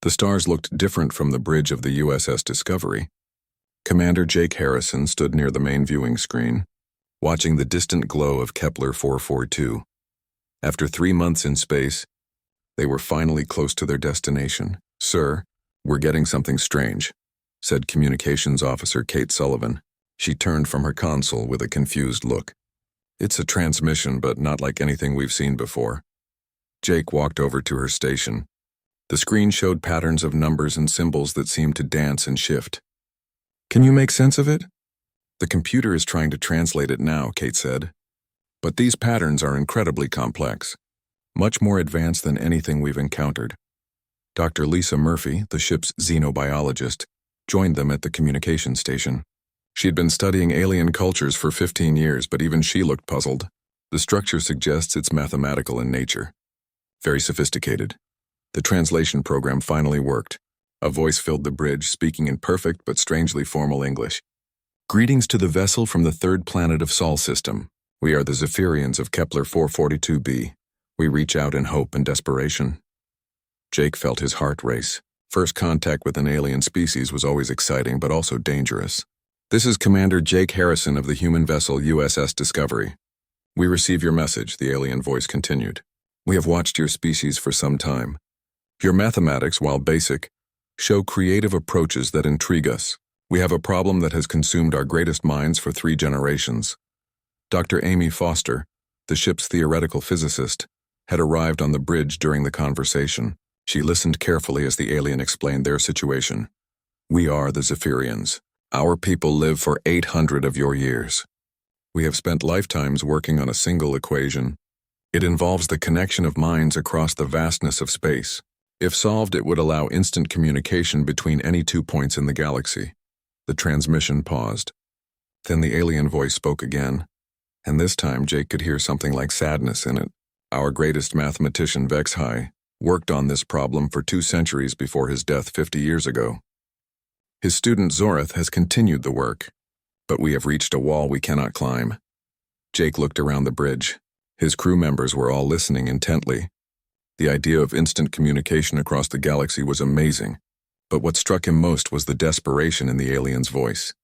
The stars looked different from the bridge of the USS Discovery. Commander Jake Harrison stood near the main viewing screen, watching the distant glow of Kepler 442. After 3 months in space, they were finally close to their destination. "Sir, we're getting something strange," said Communications Officer Kate Sullivan. She turned from her console with a confused look. "It's a transmission, but not like anything we've seen before." Jake walked over to her station. The screen showed patterns of numbers and symbols that seemed to dance and shift. "Can you make sense of it?" "The computer is trying to translate it now," Kate said. "But these patterns are incredibly complex, much more advanced than anything we've encountered." Dr. Lisa Murphy, the ship's xenobiologist, joined them at the communication station. She'd been studying alien cultures for 15 years, but even she looked puzzled. "The structure suggests it's mathematical in nature. Very sophisticated." The translation program finally worked. A voice filled the bridge, speaking in perfect but strangely formal English. "Greetings to the vessel from the third planet of Sol system. We are the Zephyrians of Kepler 442b. We reach out in hope and desperation." Jake felt his heart race. First contact with an alien species was always exciting, but also dangerous. "This is Commander Jake Harrison of the human vessel USS Discovery. We receive your message," the alien voice continued. "We have watched your species for some time. Your mathematics, while basic, show creative approaches that intrigue us. We have a problem that has consumed our greatest minds for 3 generations." Dr. Amy Foster, the ship's theoretical physicist, had arrived on the bridge during the conversation. She listened carefully as the alien explained their situation. "We are the Zephyrians. Our people live for 800 of your years. We have spent lifetimes working on a single equation. It involves the connection of minds across the vastness of space. If solved, it would allow instant communication between any 2 points in the galaxy." The transmission paused. Then the alien voice spoke again, and this time Jake could hear something like sadness in it. "Our greatest mathematician, Vexhai, worked on this problem for 2 centuries before his death 50 years ago. His student Zorith has continued the work, but we have reached a wall we cannot climb." Jake looked around the bridge. His crew members were all listening intently. The idea of instant communication across the galaxy was amazing, but what struck him most was the desperation in the alien's voice.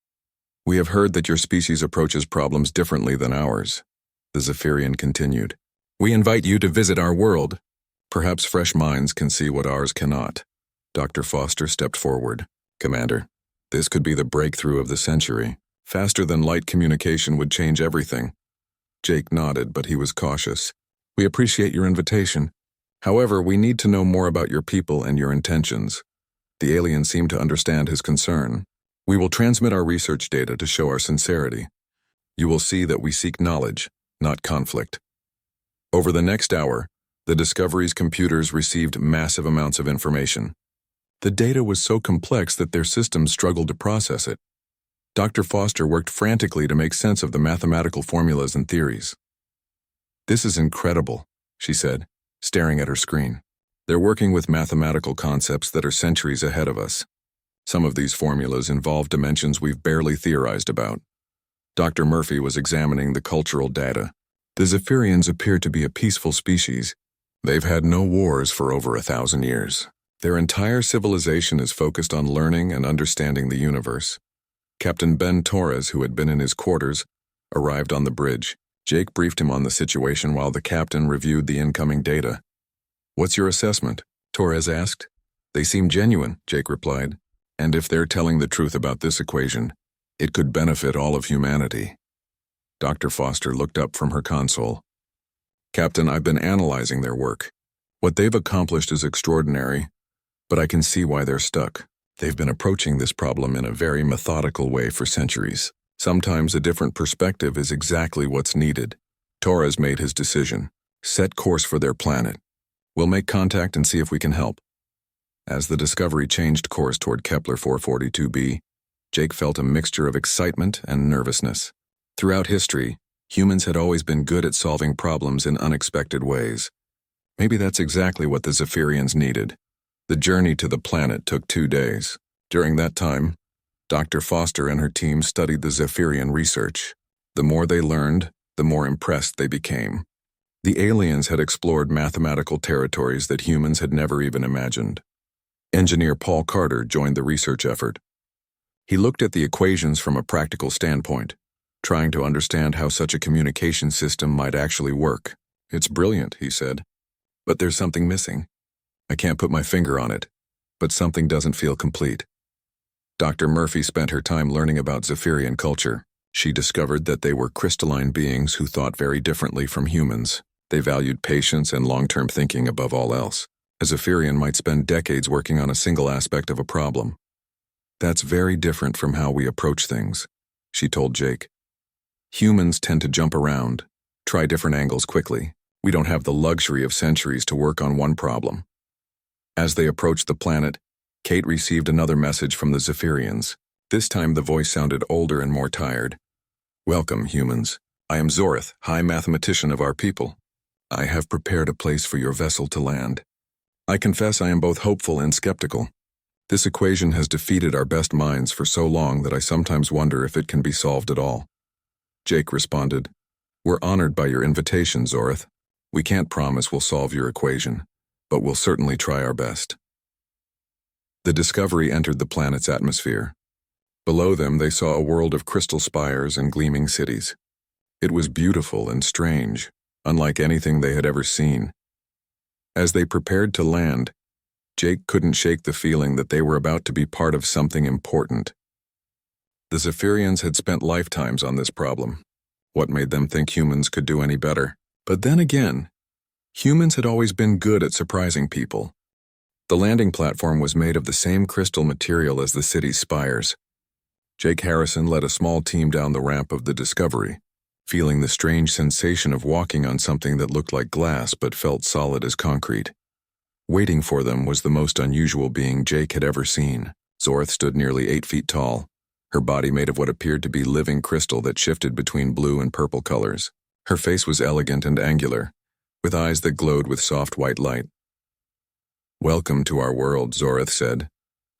"We have heard that your species approaches problems differently than ours," the Zephyrian continued. "We invite you to visit our world. Perhaps fresh minds can see what ours cannot." Dr. Foster stepped forward. "Commander, this could be the breakthrough of the century. Faster than light communication would change everything." Jake nodded, but he was cautious. "We appreciate your invitation. However, we need to know more about your people and your intentions." The alien seemed to understand his concern. "We will transmit our research data to show our sincerity. You will see that we seek knowledge, not conflict." Over the next hour, the Discovery's computers received massive amounts of information. The data was so complex that their systems struggled to process it. Dr. Foster worked frantically to make sense of the mathematical formulas and theories. "This is incredible," she said, staring at her screen. "They're working with mathematical concepts that are centuries ahead of us. Some of these formulas involve dimensions we've barely theorized about." Dr. Murphy was examining the cultural data. "The Zephyrians appear to be a peaceful species. They've had no wars for over 1,000 years. Their entire civilization is focused on learning and understanding the universe." Captain Ben Torres, who had been in his quarters, arrived on the bridge. Jake briefed him on the situation while the captain reviewed the incoming data. "What's your assessment?" Torres asked. "They seem genuine," Jake replied. "And if they're telling the truth about this equation, it could benefit all of humanity." Dr. Foster looked up from her console. "Captain, I've been analyzing their work. What they've accomplished is extraordinary, but I can see why they're stuck. They've been approaching this problem in a very methodical way for centuries. Sometimes a different perspective is exactly what's needed." Torres made his decision. "Set course for their planet. We'll make contact and see if we can help." As the Discovery changed course toward Kepler 442b, Jake felt a mixture of excitement and nervousness. Throughout history, humans had always been good at solving problems in unexpected ways. Maybe that's exactly what the Zephyrians needed. The journey to the planet took 2 days. During that time, Dr. Foster and her team studied the Zephyrian research. The more they learned, the more impressed they became. The aliens had explored mathematical territories that humans had never even imagined. Engineer Paul Carter joined the research effort. He looked at the equations from a practical standpoint, trying to understand how such a communication system might actually work. "It's brilliant," he said, "but there's something missing. I can't put my finger on it, but something doesn't feel complete." Dr. Murphy spent her time learning about Zephyrian culture. She discovered that they were crystalline beings who thought very differently from humans. They valued patience and long-term thinking above all else. A Zephyrian might spend decades working on a single aspect of a problem. "That's very different from how we approach things," she told Jake. "Humans tend to jump around, try different angles quickly. We don't have the luxury of centuries to work on one problem." As they approached the planet, Kate received another message from the Zephyrians. This time the voice sounded older and more tired. "Welcome, humans. I am Zorith, High Mathematician of our people. I have prepared a place for your vessel to land. I confess I am both hopeful and skeptical. This equation has defeated our best minds for so long that I sometimes wonder if it can be solved at all." Jake responded, "We're honored by your invitation, Zorith. We can't promise we'll solve your equation, but we'll certainly try our best." The Discovery entered the planet's atmosphere. Below them they saw a world of crystal spires and gleaming cities. It was beautiful and strange, unlike anything they had ever seen. As they prepared to land, Jake couldn't shake the feeling that they were about to be part of something important. The Zephyrians had spent lifetimes on this problem. What made them think humans could do any better? But then again, humans had always been good at surprising people. The landing platform was made of the same crystal material as the city's spires. Jake Harrison led a small team down the ramp of the Discovery, feeling the strange sensation of walking on something that looked like glass but felt solid as concrete. Waiting for them was the most unusual being Jake had ever seen. Zorith stood nearly 8 feet tall, her body made of what appeared to be living crystal that shifted between blue and purple colors. Her face was elegant and angular, with eyes that glowed with soft white light. "Welcome to our world," Zorith said,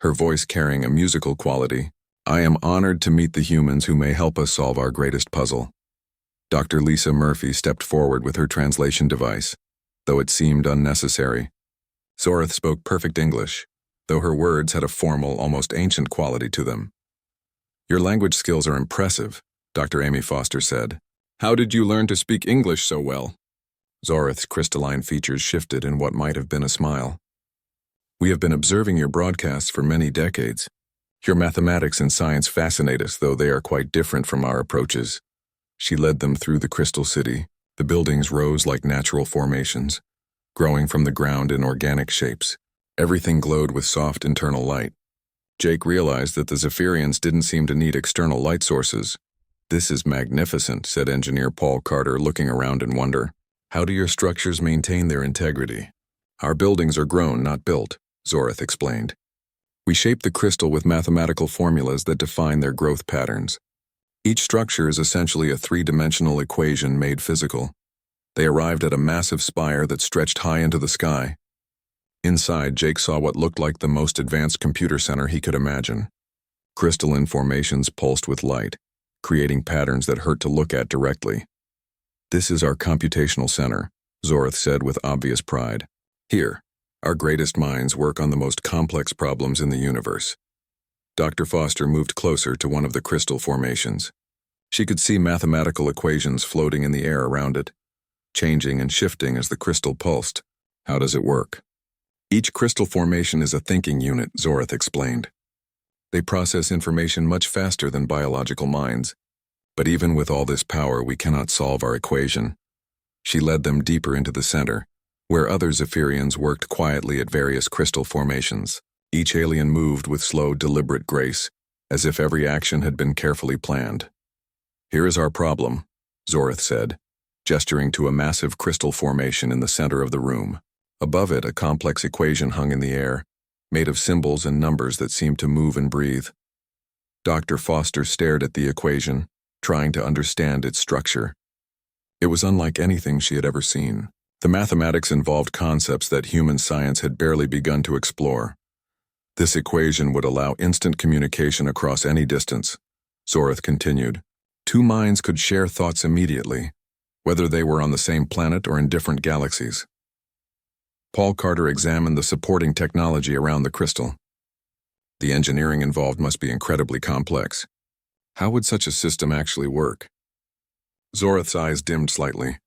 her voice carrying a musical quality. "I am honored to meet the humans who may help us solve our greatest puzzle." Dr. Lisa Murphy stepped forward with her translation device, though it seemed unnecessary. Zorith spoke perfect English, though her words had a formal, almost ancient quality to them. "Your language skills are impressive," Dr. Amy Foster said. "How did you learn to speak English so well?" Zorith's crystalline features shifted in what might have been a smile. "We have been observing your broadcasts for many decades. Your mathematics and science fascinate us, though they are quite different from our approaches." She led them through the crystal city. The buildings rose like natural formations, growing from the ground in organic shapes. Everything glowed with soft internal light. Jake realized that the Zephyrians didn't seem to need external light sources. "This is magnificent," said Engineer Paul Carter, looking around in wonder. "How do your structures maintain their integrity?" "Our buildings are grown, not built," Zorith explained. "We shape the crystal with mathematical formulas that define their growth patterns. Each structure is essentially a three-dimensional equation made physical." They arrived at a massive spire that stretched high into the sky. Inside, Jake saw what looked like the most advanced computer center he could imagine. Crystalline formations pulsed with light, creating patterns that hurt to look at directly. "This is our computational center," Zorith said with obvious pride. "Here, our greatest minds work on the most complex problems in the universe." Dr. Foster moved closer to one of the crystal formations. She could see mathematical equations floating in the air around it, changing and shifting as the crystal pulsed. "How does it work?" "Each crystal formation is a thinking unit," Zorith explained. "They process information much faster than biological minds. But even with all this power, we cannot solve our equation." She led them deeper into the center, where other Zephyrians worked quietly at various crystal formations. Each alien moved with slow, deliberate grace, as if every action had been carefully planned. "Here is our problem," Zorith said, gesturing to a massive crystal formation in the center of the room. Above it, a complex equation hung in the air, made of symbols and numbers that seemed to move and breathe. Dr. Foster stared at the equation, trying to understand its structure. It was unlike anything she had ever seen. The mathematics involved concepts that human science had barely begun to explore. This equation would allow instant communication across any distance. Zorith continued. Two minds could share thoughts immediately, whether they were on the same planet or in different galaxies. Paul Carter examined the supporting technology around the crystal. The engineering involved must be incredibly complex. How would such a system actually work? Zorith's eyes dimmed slightly.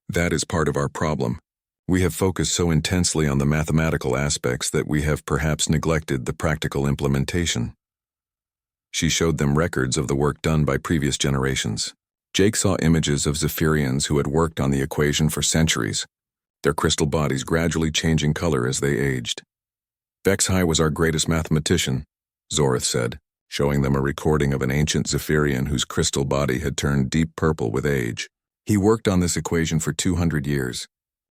That is part of our problem. We have focused so intensely on the mathematical aspects that we have perhaps neglected the practical implementation. She showed them records of the work done by previous generations. Jake saw images of Zephyrians who had worked on the equation for centuries, their crystal bodies gradually changing color as they aged. Vexhai was our greatest mathematician, Zorith said, showing them a recording of an ancient Zephyrian whose crystal body had turned deep purple with age. He worked on this equation for 200 years.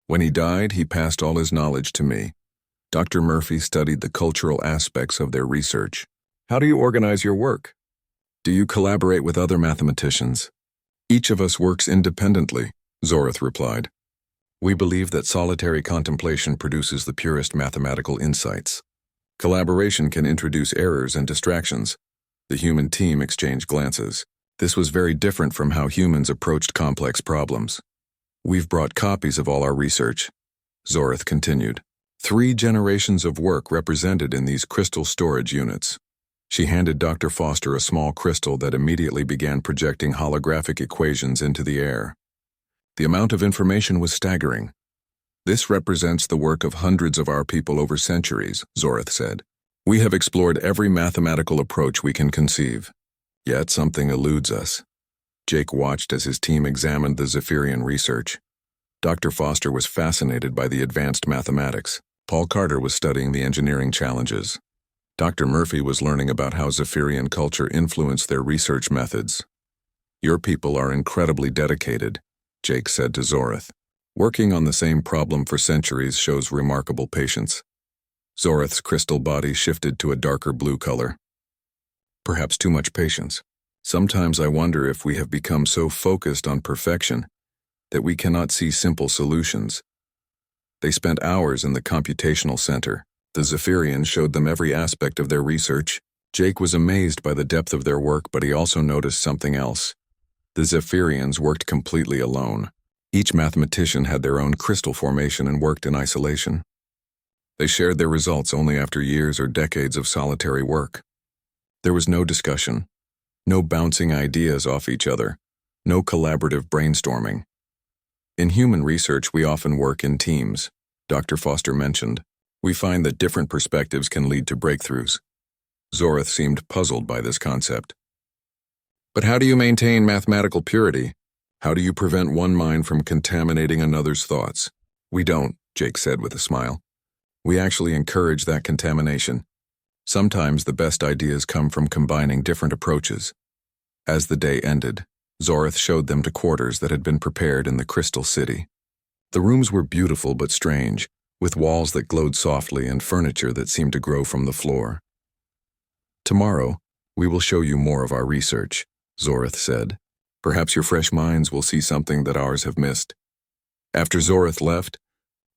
When he died, he passed all his knowledge to me. Dr. Murphy studied the cultural aspects of their research. How do you organize your work? Do you collaborate with other mathematicians? Each of us works independently, Zorith replied. We believe that solitary contemplation produces the purest mathematical insights. Collaboration can introduce errors and distractions. The human team exchanged glances. This was very different from how humans approached complex problems. We've brought copies of all our research, Zorith continued. 3 generations of work represented in these crystal storage units. She handed Dr. Foster a small crystal that immediately began projecting holographic equations into the air. The amount of information was staggering. This represents the work of hundreds of our people over centuries, Zorith said. We have explored every mathematical approach we can conceive. Yet something eludes us. Jake watched as his team examined the Zephyrian research. Dr. Foster was fascinated by the advanced mathematics. Paul Carter was studying the engineering challenges. Dr. Murphy was learning about how Zephyrian culture influenced their research methods. Your people are incredibly dedicated, Jake said to Zorith. Working on the same problem for centuries shows remarkable patience. Zorith's crystal body shifted to a darker blue color. Perhaps too much patience. Sometimes I wonder if we have become so focused on perfection that we cannot see simple solutions. They spent hours in the computational center. The Zephyrians showed them every aspect of their research. Jake was amazed by the depth of their work, but he also noticed something else. The Zephyrians worked completely alone. Each mathematician had their own crystal formation and worked in isolation. They shared their results only after years or decades of solitary work. There was no discussion, no bouncing ideas off each other, no collaborative brainstorming. In human research, we often work in teams, Dr. Foster mentioned. We find that different perspectives can lead to breakthroughs. Zorith seemed puzzled by this concept. But how do you maintain mathematical purity? How do you prevent one mind from contaminating another's thoughts? We don't, Jake said with a smile. We actually encourage that contamination. Sometimes the best ideas come from combining different approaches. As the day ended, Zorith showed them to quarters that had been prepared in the Crystal City. The rooms were beautiful but strange, with walls that glowed softly and furniture that seemed to grow from the floor. Tomorrow, we will show you more of our research, Zorith said. Perhaps your fresh minds will see something that ours have missed. After Zorith left,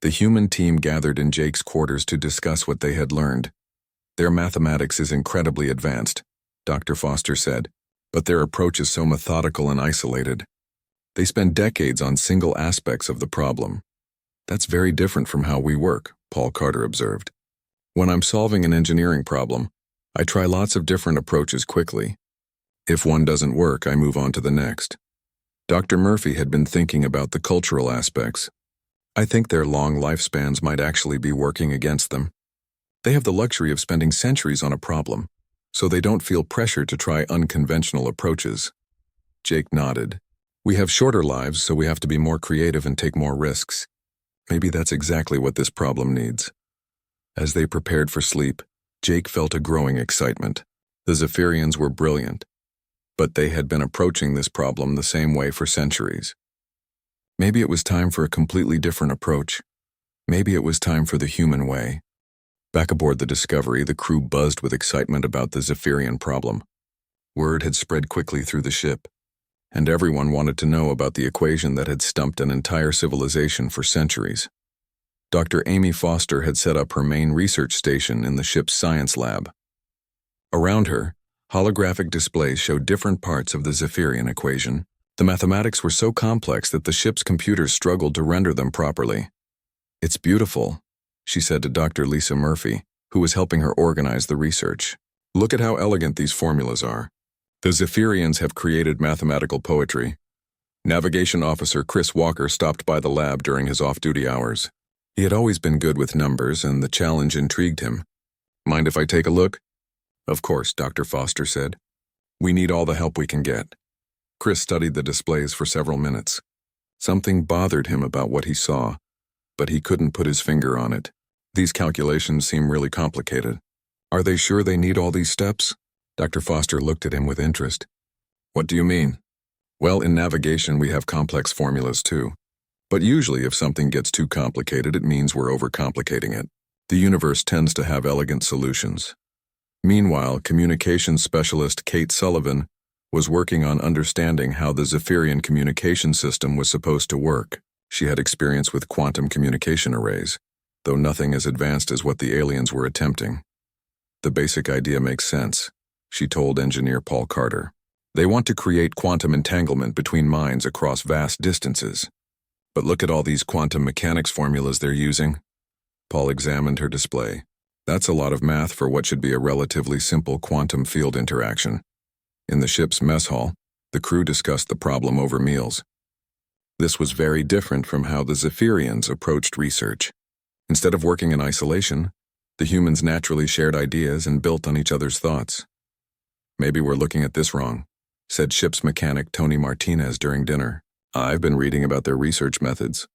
the human team gathered in Jake's quarters to discuss what they had learned. Their mathematics is incredibly advanced, Dr. Foster said, but their approach is so methodical and isolated. They spend decades on single aspects of the problem. That's very different from how we work, Paul Carter observed. When I'm solving an engineering problem, I try lots of different approaches quickly. If one doesn't work, I move on to the next. Dr. Murphy had been thinking about the cultural aspects. I think their long lifespans might actually be working against them. They have the luxury of spending centuries on a problem, so they don't feel pressure to try unconventional approaches. Jake nodded. We have shorter lives, so we have to be more creative and take more risks. Maybe that's exactly what this problem needs. As they prepared for sleep, Jake felt a growing excitement. The Zephyrians were brilliant, but they had been approaching this problem the same way for centuries. Maybe it was time for a completely different approach. Maybe it was time for the human way. Back aboard the Discovery, the crew buzzed with excitement about the Zephyrian problem. Word had spread quickly through the ship, and everyone wanted to know about the equation that had stumped an entire civilization for centuries. Dr. Amy Foster had set up her main research station in the ship's science lab. Around her, holographic displays showed different parts of the Zephyrian equation. The mathematics were so complex that the ship's computers struggled to render them properly. It's beautiful, she said to Dr. Lisa Murphy, who was helping her organize the research. Look at how elegant these formulas are. The Zephyrians have created mathematical poetry. Navigation Officer Chris Walker stopped by the lab during his off-duty hours. He had always been good with numbers, and the challenge intrigued him. Mind if I take a look? Of course, Dr. Foster said. We need all the help we can get. Chris studied the displays for several minutes. Something bothered him about what he saw, but he couldn't put his finger on it. These calculations seem really complicated. Are they sure they need all these steps? Dr. Foster looked at him with interest. What do you mean? Well, in navigation we have complex formulas too. But usually if something gets too complicated, it means we're overcomplicating it. The universe tends to have elegant solutions. Meanwhile, communications specialist Kate Sullivan was working on understanding how the Zephyrian communication system was supposed to work. She had experience with quantum communication arrays, though nothing as advanced as what the aliens were attempting. The basic idea makes sense, she told engineer Paul Carter. They want to create quantum entanglement between minds across vast distances. But look at all these quantum mechanics formulas they're using. Paul examined her display. That's a lot of math for what should be a relatively simple quantum field interaction. In the ship's mess hall, the crew discussed the problem over meals. This was very different from how the Zephyrians approached research. Instead of working in isolation, the humans naturally shared ideas and built on each other's thoughts. Maybe we're looking at this wrong, said ship's mechanic Tony Martinez during dinner. I've been reading about their research methods.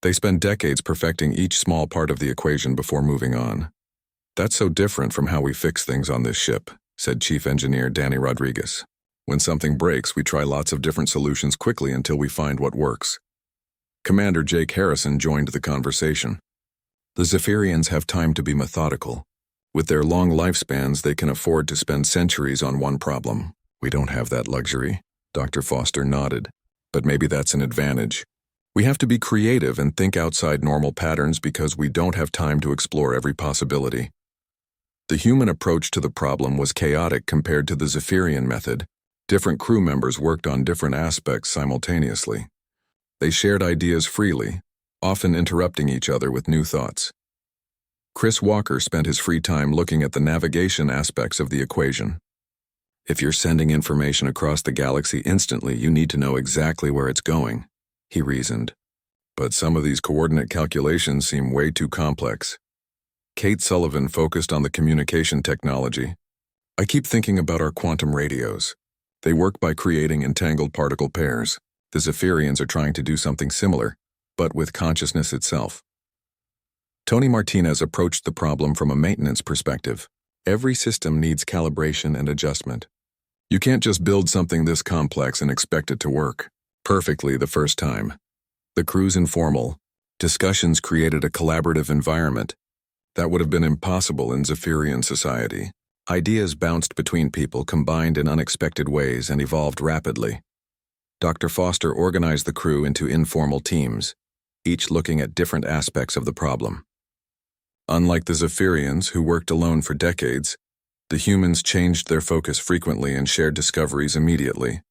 They spend decades perfecting each small part of the equation before moving on. That's so different from how we fix things on this ship, said Chief Engineer Danny Rodriguez. When something breaks, we try lots of different solutions quickly until we find what works. Commander Jake Harrison joined the conversation. The Zephyrians have time to be methodical. With their long lifespans, they can afford to spend centuries on one problem. We don't have that luxury, Dr. Foster nodded. But maybe that's an advantage. We have to be creative and think outside normal patterns because we don't have time to explore every possibility. The human approach to the problem was chaotic compared to the Zephyrian method. Different crew members worked on different aspects simultaneously. They shared ideas freely, often interrupting each other with new thoughts. Chris Walker spent his free time looking at the navigation aspects of the equation. If you're sending information across the galaxy instantly, you need to know exactly where it's going, he reasoned. But some of these coordinate calculations seem way too complex. Kate Sullivan focused on the communication technology. I keep thinking about our quantum radios. They work by creating entangled particle pairs. The Zephyrians are trying to do something similar, but with consciousness itself. Tony Martinez approached the problem from a maintenance perspective. Every system needs calibration and adjustment. You can't just build something this complex and expect it to work perfectly the first time. The crew's informal discussions created a collaborative environment that would have been impossible in Zephyrian society. Ideas bounced between people, combined in unexpected ways, and evolved rapidly. Dr. Foster organized the crew into informal teams, each looking at different aspects of the problem. Unlike the Zephyrians, who worked alone for decades, the humans changed their focus frequently and shared discoveries immediately.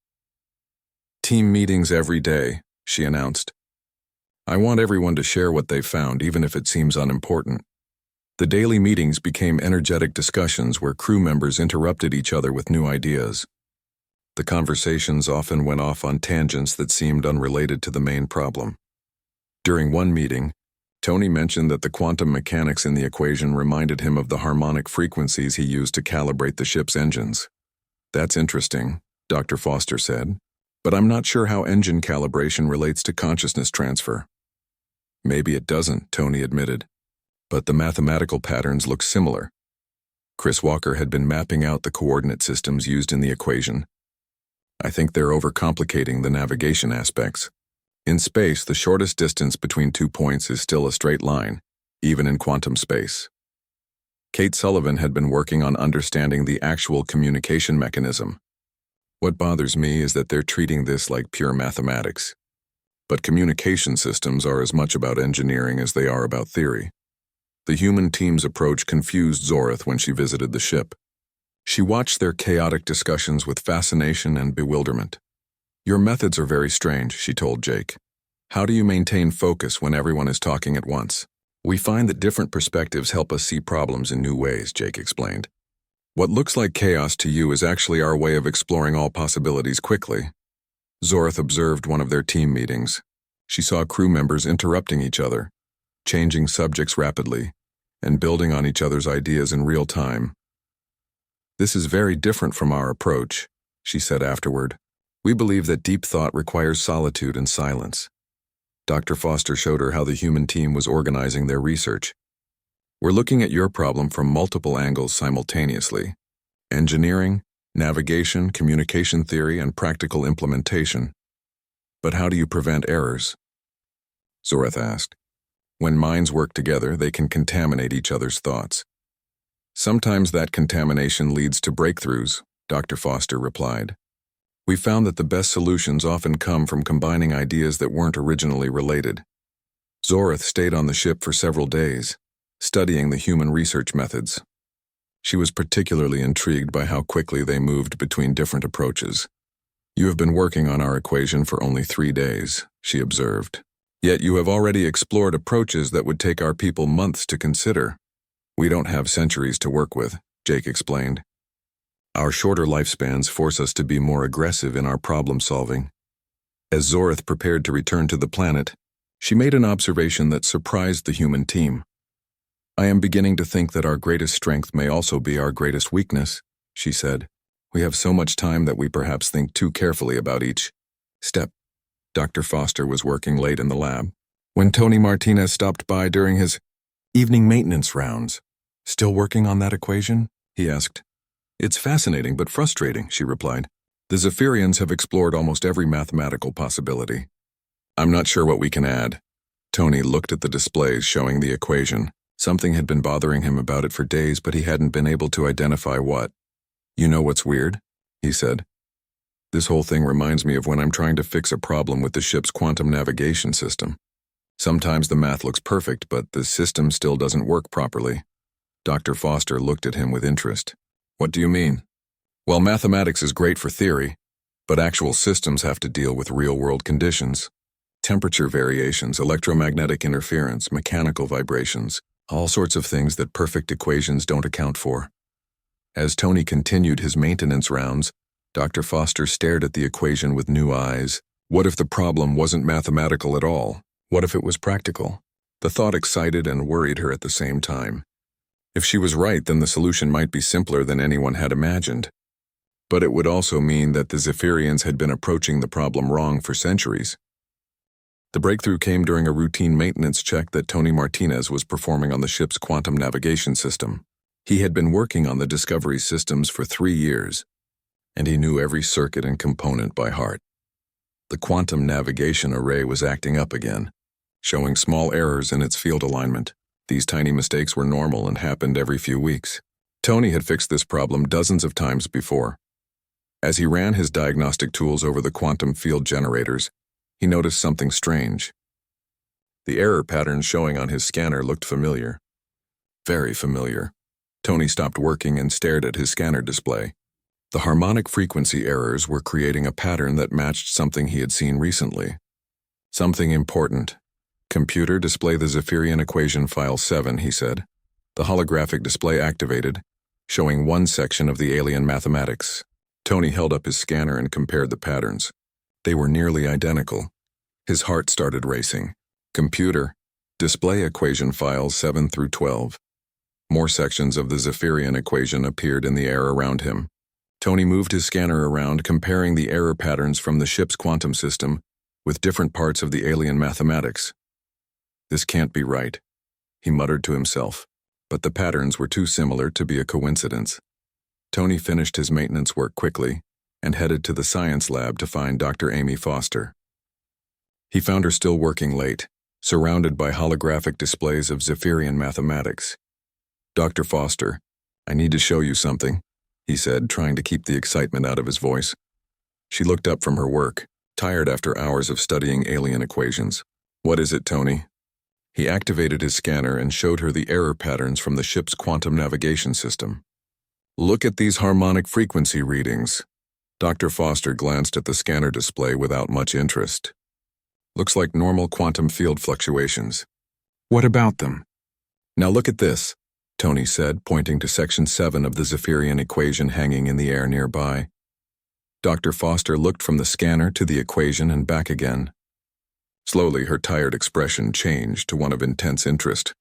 Team meetings every day, she announced. I want everyone to share what they found, even if it seems unimportant. The daily meetings became energetic discussions where crew members interrupted each other with new ideas. The conversations often went off on tangents that seemed unrelated to the main problem. During one meeting, Tony mentioned that the quantum mechanics in the equation reminded him of the harmonic frequencies he used to calibrate the ship's engines. That's interesting, Dr. Foster said, but I'm not sure how engine calibration relates to consciousness transfer. Maybe it doesn't, Tony admitted, but the mathematical patterns look similar. Chris Walker had been mapping out the coordinate systems used in the equation. I think they're overcomplicating the navigation aspects. In space, the shortest distance between 2 points is still a straight line, even in quantum space. Kate Sullivan had been working on understanding the actual communication mechanism. What bothers me is that they're treating this like pure mathematics. But communication systems are as much about engineering as they are about theory. The human team's approach confused Zorith when she visited the ship. She watched their chaotic discussions with fascination and bewilderment. Your methods are very strange, she told Jake. How do you maintain focus when everyone is talking at once? We find that different perspectives help us see problems in new ways, Jake explained. What looks like chaos to you is actually our way of exploring all possibilities quickly. Zorith observed one of their team meetings. She saw crew members interrupting each other, changing subjects rapidly, and building on each other's ideas in real time. This is very different from our approach, she said afterward. We believe that deep thought requires solitude and silence. Dr. Foster showed her how the human team was organizing their research. We're looking at your problem from multiple angles simultaneously: engineering, navigation, communication theory, and practical implementation. But how do you prevent errors? Zorith asked. When minds work together, they can contaminate each other's thoughts. Sometimes that contamination leads to breakthroughs, Dr. Foster replied. We found that the best solutions often come from combining ideas that weren't originally related. Zorith stayed on the ship for several days, studying the human research methods. She was particularly intrigued by how quickly they moved between different approaches. You have been working on our equation for only 3 days, she observed. Yet you have already explored approaches that would take our people months to consider. We don't have centuries to work with, Jake explained. Our shorter lifespans force us to be more aggressive in our problem solving. As Zorith prepared to return to the planet, she made an observation that surprised the human team. I am beginning to think that our greatest strength may also be our greatest weakness, she said. We have so much time that we perhaps think too carefully about each step. Dr. Foster was working late in the lab when Tony Martinez stopped by during his evening maintenance rounds. Still working on that equation? He asked. It's fascinating but frustrating, she replied. The Zephyrians have explored almost every mathematical possibility. I'm not sure what we can add. Tony looked at the displays showing the equation. Something had been bothering him about it for days, but he hadn't been able to identify what. You know what's weird? He said. This whole thing reminds me of when I'm trying to fix a problem with the ship's quantum navigation system. Sometimes the math looks perfect, but the system still doesn't work properly. Dr. Foster looked at him with interest. What do you mean? Well, mathematics is great for theory, but actual systems have to deal with real-world conditions. Temperature variations, electromagnetic interference, mechanical vibrations, all sorts of things that perfect equations don't account for. As Tony continued his maintenance rounds, Dr. Foster stared at the equation with new eyes. What if the problem wasn't mathematical at all? What if it was practical? The thought excited and worried her at the same time. If she was right, then the solution might be simpler than anyone had imagined. But it would also mean that the Zephyrians had been approaching the problem wrong for centuries. The breakthrough came during a routine maintenance check that Tony Martinez was performing on the ship's quantum navigation system. He had been working on the Discovery systems for 3 years, and he knew every circuit and component by heart. The quantum navigation array was acting up again, showing small errors in its field alignment. These tiny mistakes were normal and happened every few weeks. Tony had fixed this problem dozens of times before. As he ran his diagnostic tools over the quantum field generators, he noticed something strange. The error patterns showing on his scanner looked familiar. Very familiar. Tony stopped working and stared at his scanner display. The harmonic frequency errors were creating a pattern that matched something he had seen recently. Something important. Computer, display the Zephyrian equation file 7, he said. The holographic display activated, showing one section of the alien mathematics. Tony held up his scanner and compared the patterns. They were nearly identical. His heart started racing. Computer, display equation files 7 through 12. More sections of the Zephyrian equation appeared in the air around him. Tony moved his scanner around, comparing the error patterns from the ship's quantum system with different parts of the alien mathematics. This can't be right, he muttered to himself, but the patterns were too similar to be a coincidence. Tony finished his maintenance work quickly and headed to the science lab to find Dr. Amy Foster. He found her still working late, surrounded by holographic displays of Zephyrian mathematics. Dr. Foster, I need to show you something, he said, trying to keep the excitement out of his voice. She looked up from her work, tired after hours of studying alien equations. What is it, Tony? He activated his scanner and showed her the error patterns from the ship's quantum navigation system. Look at these harmonic frequency readings. Dr. Foster glanced at the scanner display without much interest. Looks like normal quantum field fluctuations. What about them? Now look at this, Tony said, pointing to Section 7 of the Zephyrian equation hanging in the air nearby. Dr. Foster looked from the scanner to the equation and back again. Slowly, her tired expression changed to one of intense interest.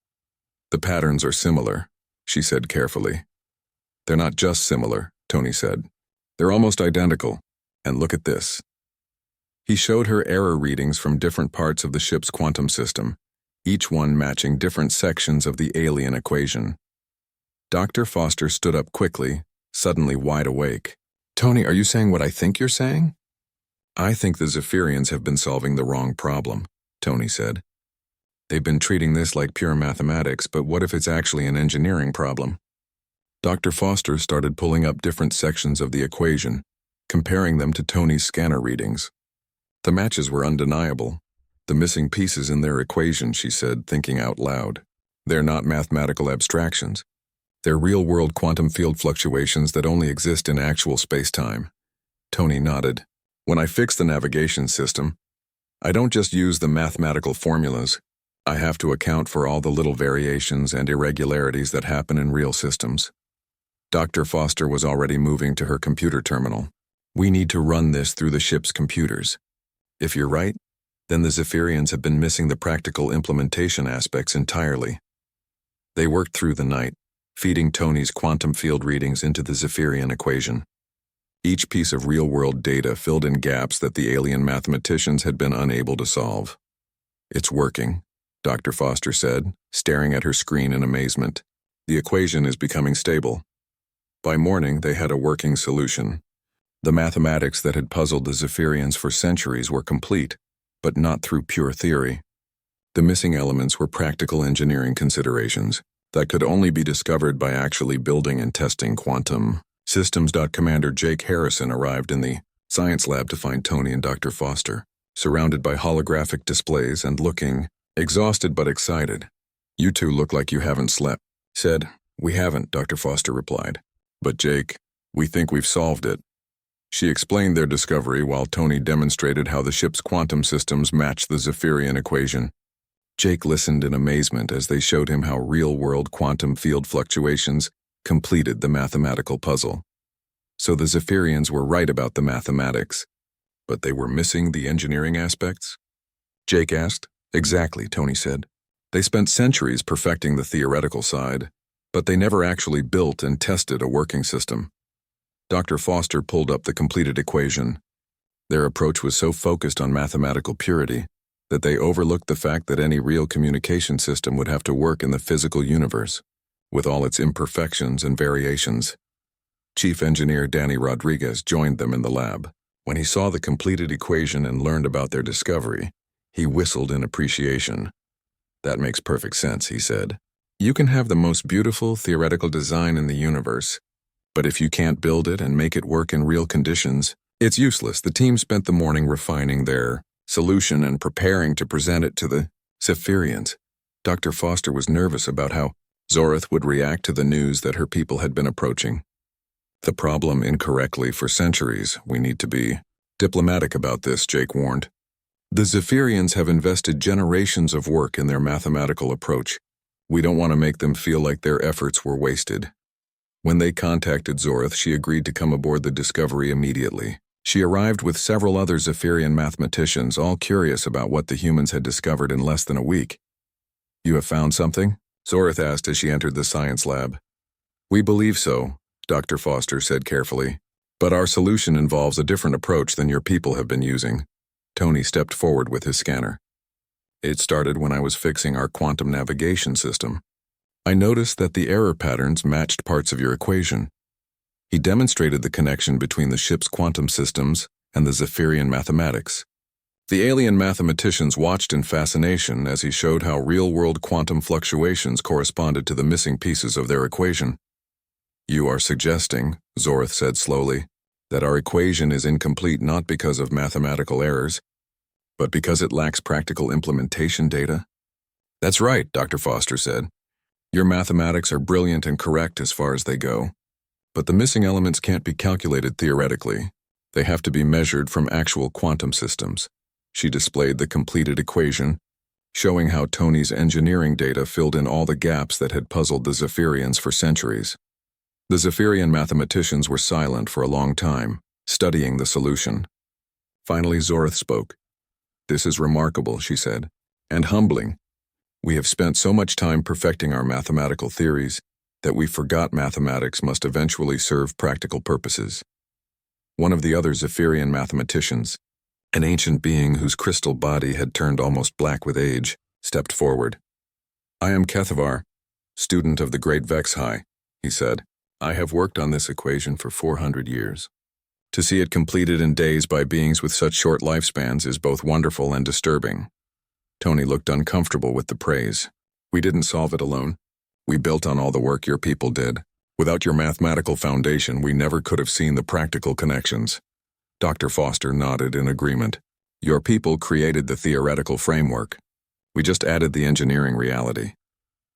The patterns are similar, she said carefully. They're not just similar, Tony said. They're almost identical. And look at this. He showed her error readings from different parts of the ship's quantum system, each one matching different sections of the alien equation. Dr. Foster stood up quickly, suddenly wide awake. Tony, are you saying what I think you're saying? I think the Zephyrians have been solving the wrong problem, Tony said. They've been treating this like pure mathematics, but what if it's actually an engineering problem? Dr. Foster started pulling up different sections of the equation, comparing them to Tony's scanner readings. The matches were undeniable. The missing pieces in their equation, she said, thinking out loud. They're not mathematical abstractions. They're real-world quantum field fluctuations that only exist in actual space-time. Tony nodded. When I fix the navigation system, I don't just use the mathematical formulas. I have to account for all the little variations and irregularities that happen in real systems. Dr. Foster was already moving to her computer terminal. We need to run this through the ship's computers. If you're right, then the Zephyrians have been missing the practical implementation aspects entirely. They worked through the night, feeding Tony's quantum field readings into the Zephyrian equation. Each piece of real-world data filled in gaps that the alien mathematicians had been unable to solve. It's working, Dr. Foster said, staring at her screen in amazement. The equation is becoming stable. By morning, they had a working solution. The mathematics that had puzzled the Zephyrians for centuries were complete, but not through pure theory. The missing elements were practical engineering considerations that could only be discovered by actually building and testing quantum systems. Commander Jake Harrison arrived in the science lab to find Tony and Dr. Foster, surrounded by holographic displays and looking exhausted but excited. You two look like you haven't slept, said. We haven't, Dr. Foster replied. But Jake, we think we've solved it. She explained their discovery while Tony demonstrated how the ship's quantum systems matched the Zephyrian equation. Jake listened in amazement as they showed him how real-world quantum field fluctuations completed the mathematical puzzle. So the Zephyrians were right about the mathematics, but they were missing the engineering aspects? Jake asked. Exactly, Tony said. They spent centuries perfecting the theoretical side, but they never actually built and tested a working system. Dr. Foster pulled up the completed equation. Their approach was so focused on mathematical purity that they overlooked the fact that any real communication system would have to work in the physical universe, with all its imperfections and variations. Chief Engineer Danny Rodriguez joined them in the lab. When he saw the completed equation and learned about their discovery, he whistled in appreciation. That makes perfect sense, he said. You can have the most beautiful theoretical design in the universe, but if you can't build it and make it work in real conditions, it's useless. The team spent the morning refining their solution and preparing to present it to the Zephyrians. Dr. Foster was nervous about how Zorith would react to the news that her people had been approaching. The problem incorrectly for centuries. We need to be diplomatic about this, Jake warned. The Zephyrians have invested generations of work in their mathematical approach. We don't want to make them feel like their efforts were wasted. When they contacted Zorith, she agreed to come aboard the Discovery immediately. She arrived with several other Zephyrian mathematicians, all curious about what the humans had discovered in less than a week. You have found something? Zorith asked as she entered the science lab. We believe so, Dr. Foster said carefully. But our solution involves a different approach than your people have been using. Tony stepped forward with his scanner. It started when I was fixing our quantum navigation system. I noticed that the error patterns matched parts of your equation. He demonstrated the connection between the ship's quantum systems and the Zephyrian mathematics. The alien mathematicians watched in fascination as he showed how real-world quantum fluctuations corresponded to the missing pieces of their equation. You are suggesting, Zorith said slowly, that our equation is incomplete not because of mathematical errors, but because it lacks practical implementation data? That's right, Dr. Foster said. Your mathematics are brilliant and correct as far as they go, but the missing elements can't be calculated theoretically. They have to be measured from actual quantum systems. She displayed the completed equation, showing how Tony's engineering data filled in all the gaps that had puzzled the Zephyrians for centuries. The Zephyrian mathematicians were silent for a long time, studying the solution. Finally, Zorith spoke. "This is remarkable," she said, "and humbling. We have spent so much time perfecting our mathematical theories that we forgot mathematics must eventually serve practical purposes." One of the other Zephyrian mathematicians, an ancient being whose crystal body had turned almost black with age, stepped forward. "I am Kethavar, student of the Great Vex High," he said. "I have worked on this equation for 400 years. To see it completed in days by beings with such short lifespans is both wonderful and disturbing." Tony looked uncomfortable with the praise. "We didn't solve it alone. We built on all the work your people did. Without your mathematical foundation, we never could have seen the practical connections." Dr. Foster nodded in agreement. "Your people created the theoretical framework. We just added the engineering reality."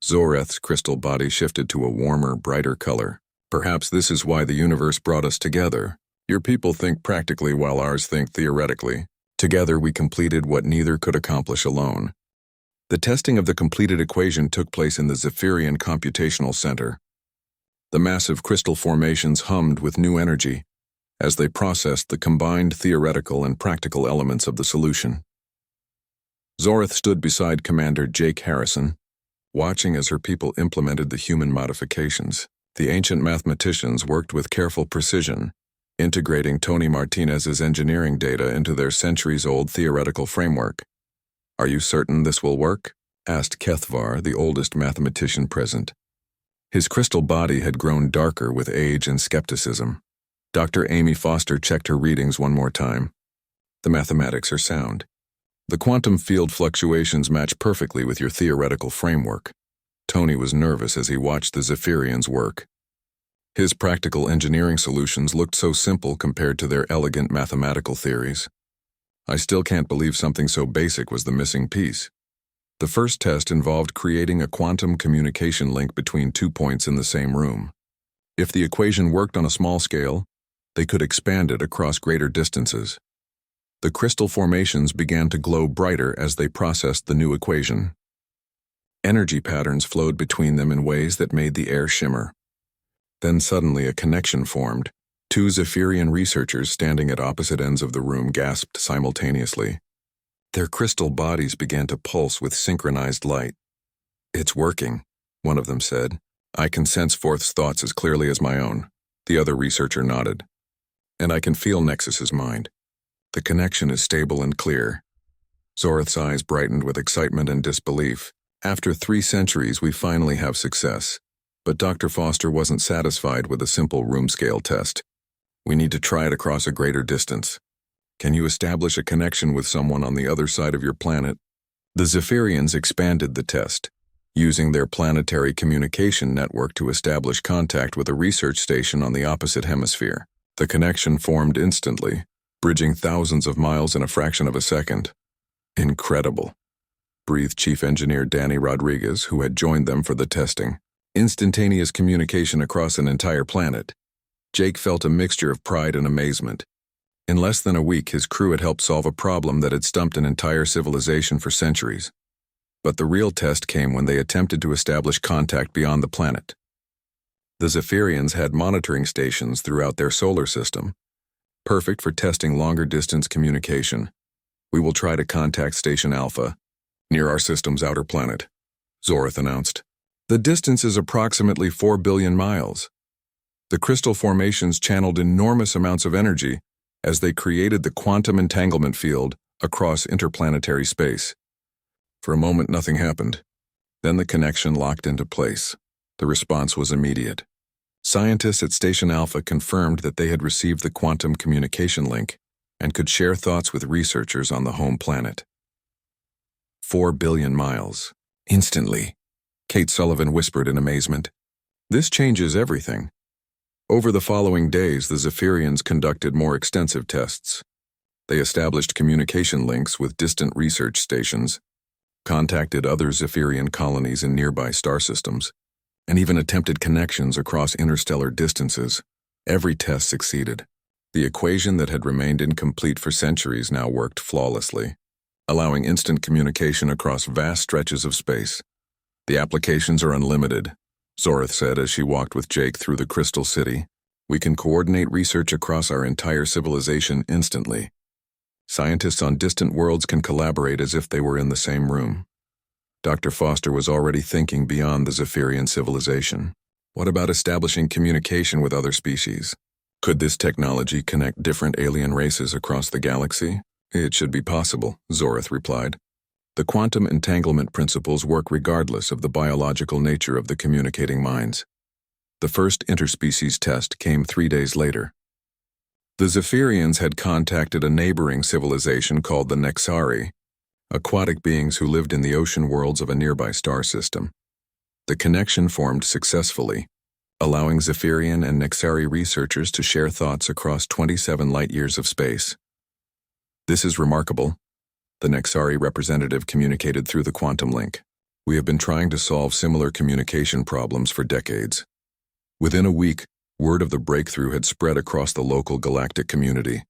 Zoreth's crystal body shifted to a warmer, brighter color. "Perhaps this is why the universe brought us together. Your people think practically while ours think theoretically. Together we completed what neither could accomplish alone." The testing of the completed equation took place in the Zephyrian Computational Center. The massive crystal formations hummed with new energy as they processed the combined theoretical and practical elements of the solution. Zorith stood beside Commander Jake Harrison, watching as her people implemented the human modifications. The ancient mathematicians worked with careful precision, integrating Tony Martinez's engineering data into their centuries-old theoretical framework. "Are you certain this will work?" asked Kethvar, the oldest mathematician present. His crystal body had grown darker with age and skepticism. Dr. Amy Foster checked her readings one more time. "The mathematics are sound. The quantum field fluctuations match perfectly with your theoretical framework." Tony was nervous as he watched the Zephyrians work. His practical engineering solutions looked so simple compared to their elegant mathematical theories. "I still can't believe something so basic was the missing piece." The first test involved creating a quantum communication link between 2 points in the same room. If the equation worked on a small scale, they could expand it across greater distances. The crystal formations began to glow brighter as they processed the new equation. Energy patterns flowed between them in ways that made the air shimmer. Then suddenly a connection formed. 2 Zephyrian researchers standing at opposite ends of the room gasped simultaneously. Their crystal bodies began to pulse with synchronized light. "It's working," one of them said. "I can sense Forth's thoughts as clearly as my own." The other researcher nodded. "And I can feel Nexus's mind. The connection is stable and clear." Zorith's eyes brightened with excitement and disbelief. "After 3 centuries, we finally have success." But Dr. Foster wasn't satisfied with a simple room-scale test. "We need to try it across a greater distance. Can you establish a connection with someone on the other side of your planet?" The Zephyrians expanded the test, using their planetary communication network to establish contact with a research station on the opposite hemisphere. The connection formed instantly, bridging thousands of miles in a fraction of a second. "Incredible," breathed Chief Engineer Danny Rodriguez, who had joined them for the testing. "Instantaneous communication across an entire planet." Jake felt a mixture of pride and amazement. In less than a week, his crew had helped solve a problem that had stumped an entire civilization for centuries. But the real test came when they attempted to establish contact beyond the planet. The Zephyrians had monitoring stations throughout their solar system, perfect for testing longer-distance communication. "We will try to contact Station Alpha, near our system's outer planet," Zorith announced. "The distance is approximately 4 billion miles. The crystal formations channeled enormous amounts of energy as they created the quantum entanglement field across interplanetary space." For a moment, nothing happened. Then the connection locked into place. The response was immediate. Scientists at Station Alpha confirmed that they had received the quantum communication link and could share thoughts with researchers on the home planet. 4 billion miles. Instantly, Kate Sullivan whispered in amazement. "This changes everything." Over the following days, the Zephyrians conducted more extensive tests. They established communication links with distant research stations, contacted other Zephyrian colonies in nearby star systems, and even attempted connections across interstellar distances. Every test succeeded. The equation that had remained incomplete for centuries now worked flawlessly. allowing instant communication across vast stretches of space. The applications are unlimited, Zorith said as she walked with Jake through the Crystal City. We can coordinate research across our entire civilization instantly. Scientists on distant worlds can collaborate as if they were in the same room. Dr. Foster was already thinking beyond the Zephyrian civilization. What about establishing communication with other species? Could this technology connect different alien races across the galaxy? It should be possible, Zorith replied. The quantum entanglement principles work regardless of the biological nature of the communicating minds. The first interspecies test came 3 days later. The Zephyrians had contacted a neighboring civilization called the Nexari, aquatic beings who lived in the ocean worlds of a nearby star system. The connection formed successfully, allowing Zephyrian and Nexari researchers to share thoughts across 27 light-years of space. This is remarkable, the Nexari representative communicated through the quantum link. We have been trying to solve similar communication problems for decades. Within a week, word of the breakthrough had spread across the local galactic community.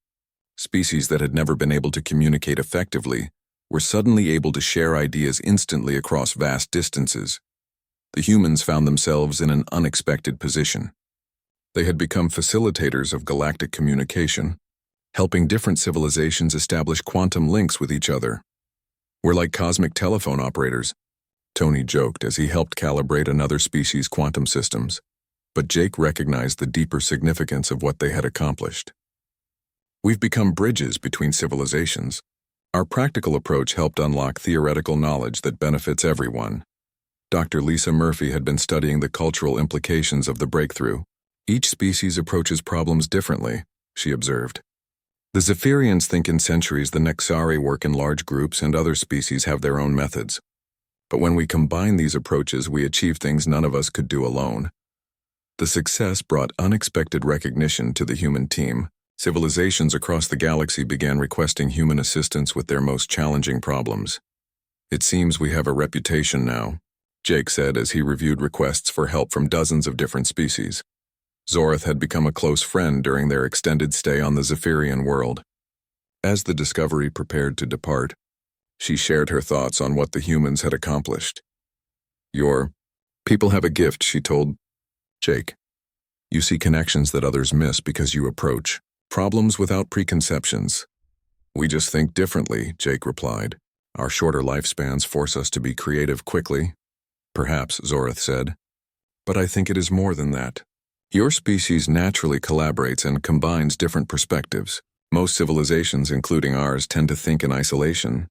Species that had never been able to communicate effectively were suddenly able to share ideas instantly across vast distances. The humans found themselves in an unexpected position. They had become facilitators of galactic communication, helping different civilizations establish quantum links with each other. We're like cosmic telephone operators, Tony joked as he helped calibrate another species' quantum systems. But Jake recognized the deeper significance of what they had accomplished. We've become bridges between civilizations. Our practical approach helped unlock theoretical knowledge that benefits everyone. Dr. Lisa Murphy had been studying the cultural implications of the breakthrough. Each species approaches problems differently, she observed. The Zephyrians think in centuries, the Nexari work in large groups, and other species have their own methods. But when we combine these approaches, we achieve things none of us could do alone. The success brought unexpected recognition to the human team. Civilizations across the galaxy began requesting human assistance with their most challenging problems. It seems we have a reputation now, Jake said as he reviewed requests for help from dozens of different species. Zorith had become a close friend during their extended stay on the Zephyrian world. As the Discovery prepared to depart, she shared her thoughts on what the humans had accomplished. Your people have a gift, she told Jake. You see connections that others miss because you approach problems without preconceptions. We just think differently, Jake replied. Our shorter lifespans force us to be creative quickly. Perhaps, Zorith said. But I think it is more than that. Your species naturally collaborates and combines different perspectives. Most civilizations, including ours, tend to think in isolation.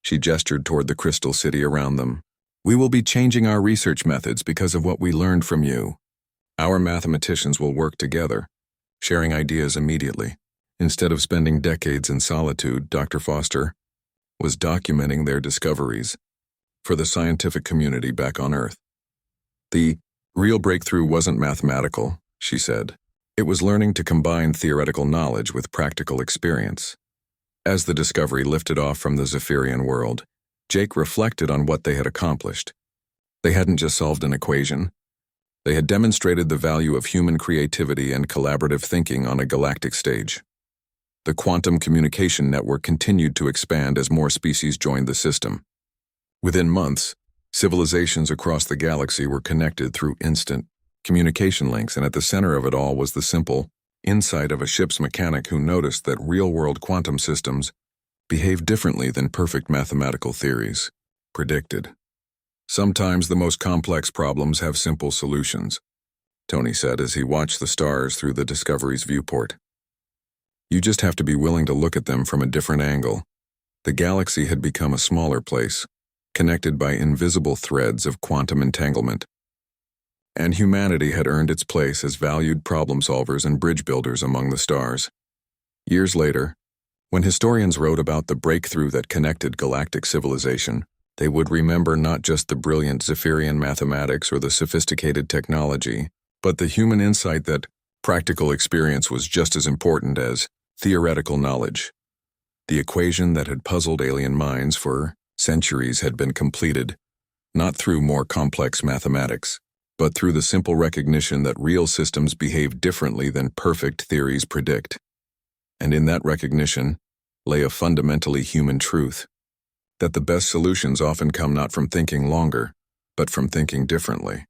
She gestured toward the crystal city around them. We will be changing our research methods because of what we learned from you. Our mathematicians will work together, sharing ideas immediately. Instead of spending decades in solitude, Dr. Foster was documenting their discoveries for the scientific community back on Earth. The real breakthrough wasn't mathematical, she said. It was learning to combine theoretical knowledge with practical experience. As the Discovery lifted off from the Zephyrian world, Jake reflected on what they had accomplished. They hadn't just solved an equation. They had demonstrated the value of human creativity and collaborative thinking on a galactic stage. The quantum communication network continued to expand as more species joined the system. Within months, civilizations across the galaxy were connected through instant communication links, and at the center of it all was the simple insight of a ship's mechanic who noticed that real-world quantum systems behave differently than perfect mathematical theories predicted. Sometimes the most complex problems have simple solutions, Tony said as he watched the stars through the Discovery's viewport. You just have to be willing to look at them from a different angle. The galaxy had become a smaller place, connected by invisible threads of quantum entanglement. And humanity had earned its place as valued problem solvers and bridge builders among the stars. Years later, when historians wrote about the breakthrough that connected galactic civilization, they would remember not just the brilliant Zephyrian mathematics or the sophisticated technology, but the human insight that practical experience was just as important as theoretical knowledge. The equation that had puzzled alien minds for centuries had been completed, not through more complex mathematics, but through the simple recognition that real systems behave differently than perfect theories predict. And in that recognition lay a fundamentally human truth. that the best solutions often come not from thinking longer, but from thinking differently.